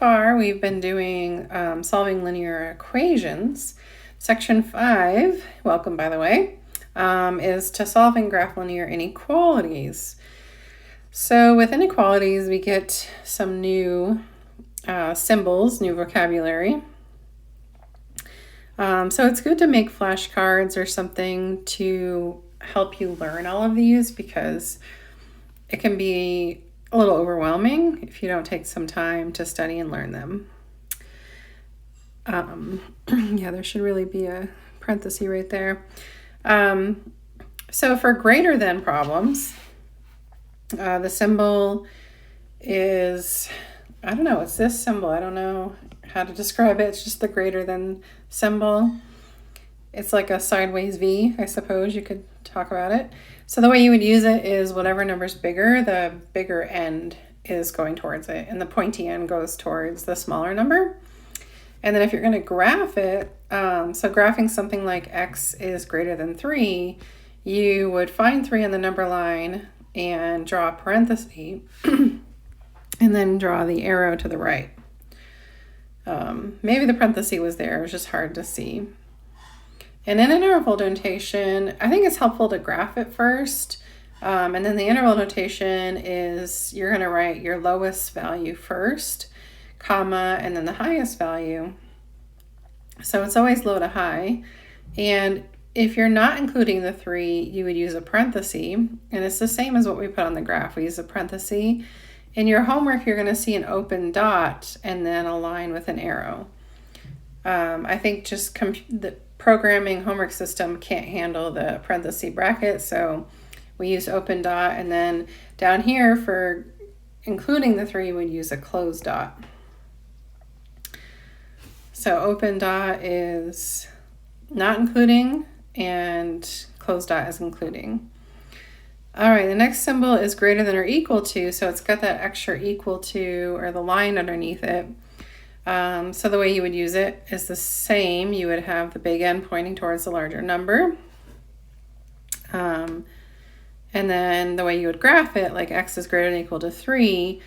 Far, we've been doing solving linear equations. Section 5, welcome by the way, is to solving graph linear inequalities. So with inequalities, we get some new symbols, new vocabulary. So it's good to make flashcards or something to help you learn all of these because it can be a little overwhelming if you don't take some time to study and learn them. Yeah, there should really be a parenthesis right there. So for greater than problems, the symbol is, I don't know, it's this symbol. I don't know how to describe it. It's just the greater than symbol. It's like a sideways V, I suppose you could talk about it. So the way you would use it is whatever number's bigger, the bigger end is going towards it, and the pointy end goes towards the smaller number. And then if you're going to graph it, so graphing something like x is greater than 3, you would find 3 on the number line and draw a parenthesis, and then draw the arrow to the right. Maybe the parenthesis was there, it was just hard to see. And in interval notation, I think it's helpful to graph it first. And then the interval notation is you're going to write your lowest value first, comma, and then the highest value. So it's always low to high. And if you're not including the 3, you would use a parenthesis. And it's the same as what we put on the graph. We use a parenthesis. In your homework, you're going to see an open dot and then a line with an arrow. I think just the programming homework system can't handle the parenthesis bracket, so we use open dot, and then down here for including the 3, we'd use a closed dot. So open dot is not including, and closed dot is including. All right, the next symbol is greater than or equal to, so it's got that extra equal to, or the line underneath it. So the way you would use it is the same. You would have the big end pointing towards the larger number. And then the way you would graph it, like x is greater than or equal to 3,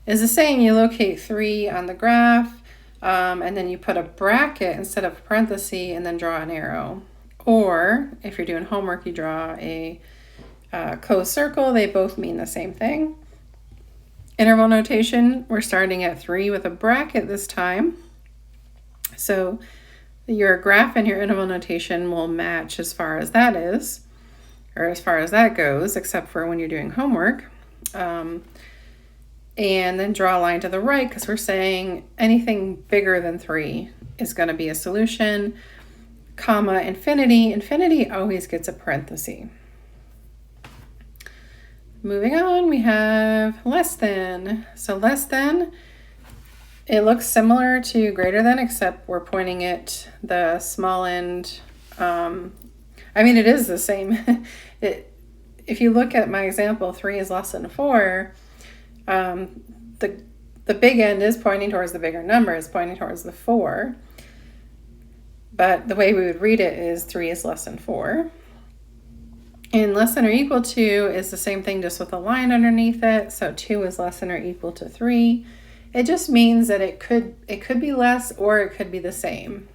is the same. You locate 3 on the graph, and then you put a bracket instead of a parenthesis and then draw an arrow. Or if you're doing homework, you draw a closed circle. They both mean the same thing. Interval notation, we're starting at 3 with a bracket this time. So your graph and your interval notation will match as far as that is, or as far as that goes, except for when you're doing homework. And then draw a line to the right because we're saying anything bigger than 3 is going to be a solution. Comma, infinity. Infinity always gets a parenthesis. Moving on, we have less than. So less than, it looks similar to greater than, except we're pointing it the small end. I mean, it is the same. If you look at my example, 3 is less than 4. The big end is pointing towards the bigger number, is pointing towards the 4. But the way we would read it is 3 is less than 4. And less than or equal to is the same thing, just with a line underneath it. So 2 is less than or equal to 3. It just means that it could be less or it could be the same,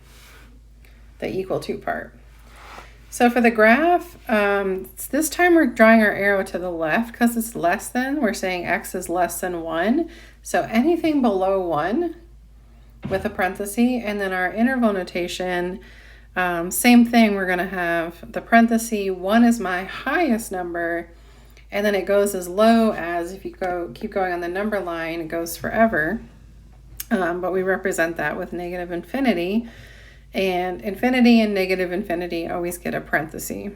the equal to part. So for the graph, this time we're drawing our arrow to the left because it's less than. We're saying x is less than 1. So anything below 1 with a parenthesis, and then our interval notation, same thing, we're going to have the parenthesis, 1 is my highest number, and then it goes as low as, if you keep going on the number line, it goes forever. But we represent that with negative infinity, and infinity and negative infinity always get a parenthesis.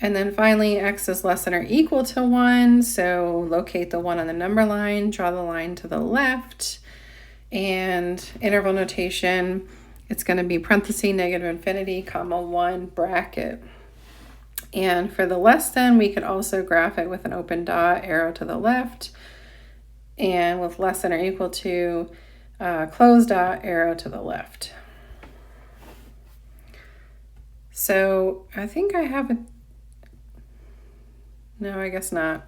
And then finally, x is less than or equal to 1, so locate the 1 on the number line, draw the line to the left, and interval notation, it's going to be parenthesis, negative infinity, comma, 1, bracket. And for the less than, we could also graph it with an open dot, arrow to the left, and with less than or equal to, closed dot, arrow to the left. So I think I have a, no, I guess not.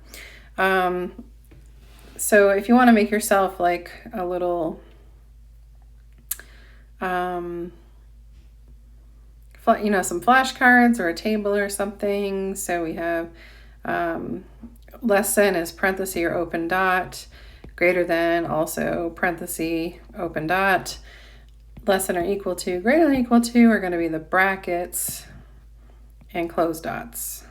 So if you want to make yourself like a little some flashcards or a table or something. So we have less than is parenthesis or open dot, greater than also parenthesis, open dot, less than or equal to, greater than or equal to are going to be the brackets and close dots.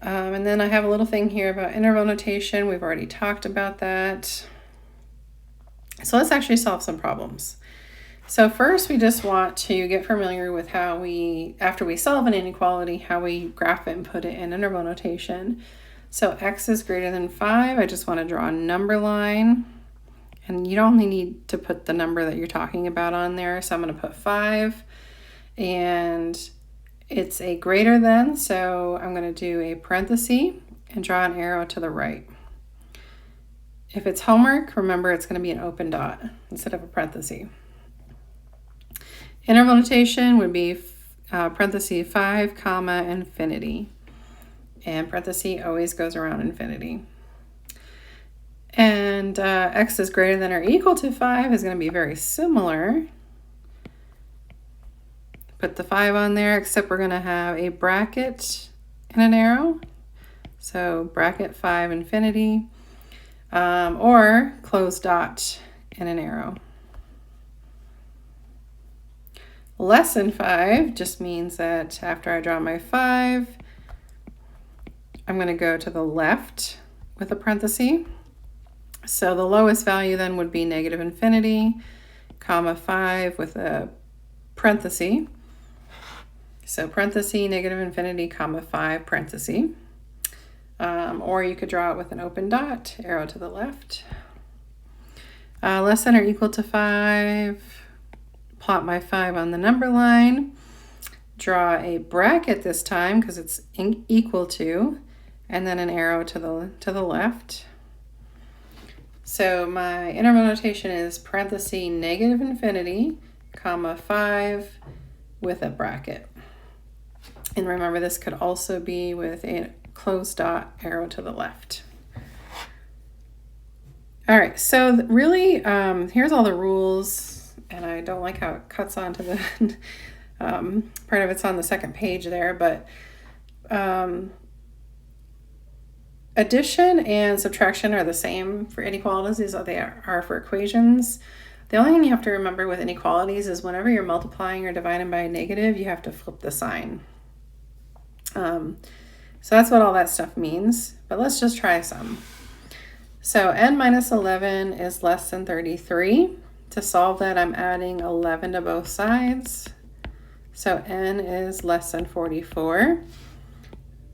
And then I have a little thing here about interval notation. We've already talked about that. So let's actually solve some problems. So first we just want to get familiar with how after we solve an inequality, how we graph it and put it in interval notation. So x is greater than 5. I just want to draw a number line. And you only need to put the number that you're talking about on there. So I'm going to put 5. And it's a greater than, so I'm going to do a parenthesis and draw an arrow to the right. If it's homework, remember it's going to be an open dot instead of a parenthesis. Interval notation would be parenthesis 5, comma, infinity. And parenthesis always goes around infinity. And x is greater than or equal to 5 is going to be very similar. Put the 5 on there, except we're going to have a bracket and an arrow. So bracket 5 infinity, or close dot and an arrow. Less than 5 just means that after I draw my 5, I'm going to go to the left with a parenthesis. So the lowest value then would be negative infinity, comma 5 with a parenthesis. So parenthesis, negative infinity, comma 5, parenthesis. Or you could draw it with an open dot, arrow to the left. Less than or equal to 5, plot my 5 on the number line. Draw a bracket this time because it's equal to, and then an arrow to the left. So my interval notation is parenthesis, negative infinity, comma 5 with a bracket. And remember, this could also be with a closed dot, arrow to the left. All right, so really, here's all the rules, and I don't like how it cuts onto the part of it's on the second page there, but addition and subtraction are the same for inequalities as they are for equations. The only thing you have to remember with inequalities is whenever you're multiplying or dividing by a negative, you have to flip the sign. So that's what all that stuff means, but let's just try some. So n minus 11 is less than 33. To solve that, I'm adding 11 to both sides. So n is less than 44.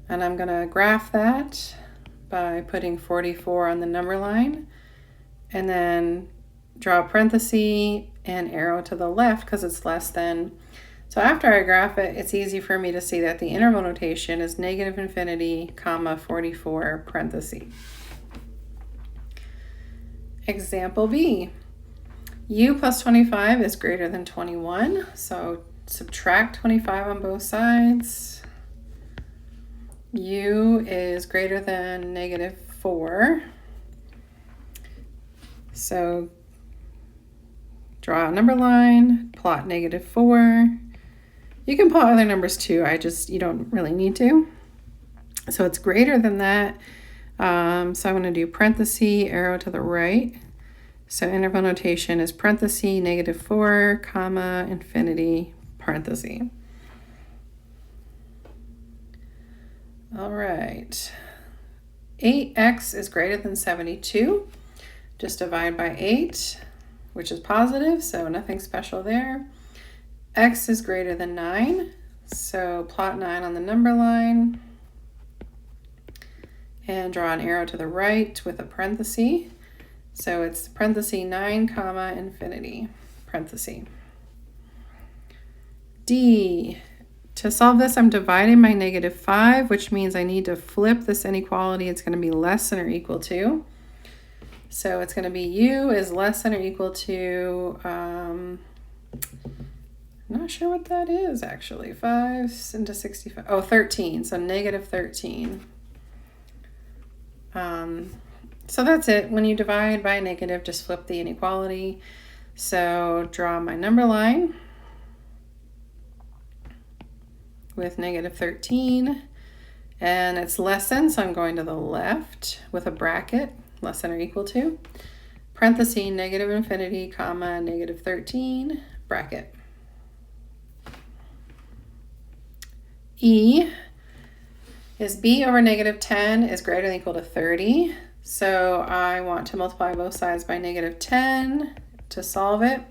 And I'm going to graph that by putting 44 on the number line and then draw a parenthesis and arrow to the left because it's less than. So after I graph it, it's easy for me to see that the interval notation is negative infinity, comma 44, parenthesis. Example B. U plus 25 is greater than 21. So subtract 25 on both sides. U is greater than negative 4. So draw a number line, plot negative 4. You can plot other numbers too, you don't really need to. So it's greater than that. So I'm going to do parenthesis, arrow to the right. So interval notation is parenthesis, negative 4, comma, infinity, parenthesis. All right. 8x is greater than 72. Just divide by 8, which is positive, so nothing special there. X is greater than 9, so plot 9 on the number line and draw an arrow to the right with a parenthesis. So it's parenthesis 9, comma, infinity, parenthesis. D. To solve this, I'm dividing by negative 5, which means I need to flip this inequality. It's going to be less than or equal to. So it's going to be u is less than or equal to, I'm not sure what that is actually. 5 into 65. Oh, 13. So negative 13. So that's it. When you divide by a negative, just flip the inequality. So draw my number line with negative 13, and it's less than, so I'm going to the left with a bracket, less than or equal to, parenthesis, negative infinity, comma, negative 13, bracket. E is b over negative 10 is greater than or equal to 30. So I want to multiply both sides by negative 10 to solve it,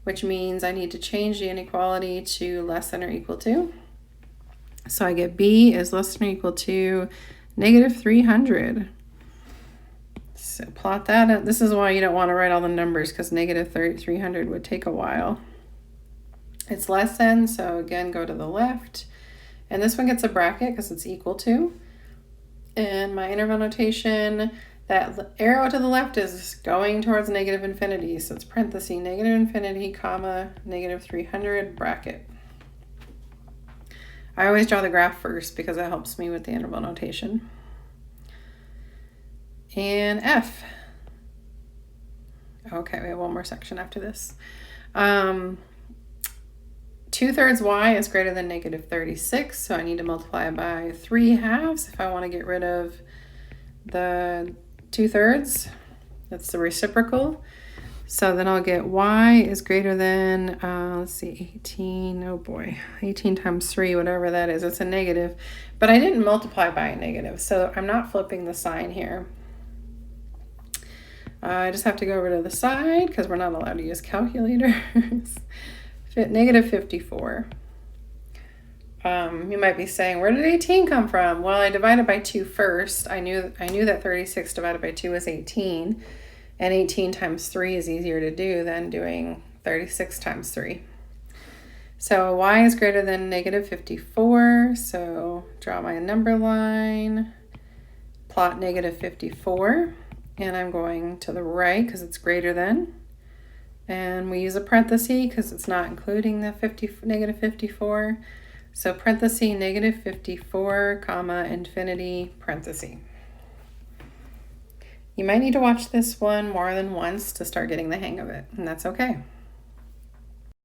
which means I need to change the inequality to less than or equal to. So I get b is less than or equal to negative 300. So plot that out. This is why you don't want to write all the numbers, because negative 300 would take a while. It's less than, so again, go to the left. And this one gets a bracket because it's equal to. And my interval notation, that arrow to the left is going towards negative infinity. So it's parenthesis, negative infinity, comma, negative 300, bracket. I always draw the graph first because that helps me with the interval notation. And F. Okay, we have one more section after this. 2/3 y is greater than negative 36, so I need to multiply by 3/2 if I want to get rid of the 2/3. That's the reciprocal. So then I'll get y is greater than, let's see, 18, oh boy, 18 times 3, whatever that is, it's a negative. But I didn't multiply by a negative, so I'm not flipping the sign here. I just have to go over to the side because we're not allowed to use calculators. Negative 54. You might be saying, where did 18 come from? Well, I divided by 2 first. I knew that 36 divided by 2 is 18, and 18 times 3 is easier to do than doing 36 times 3. So y is greater than negative 54, so draw my number line, plot negative 54, and I'm going to the right because it's greater than. And we use a parenthesis because it's not including the negative 54. So parenthesis, negative 54, comma, infinity, parenthesis. You might need to watch this one more than once to start getting the hang of it, and that's okay.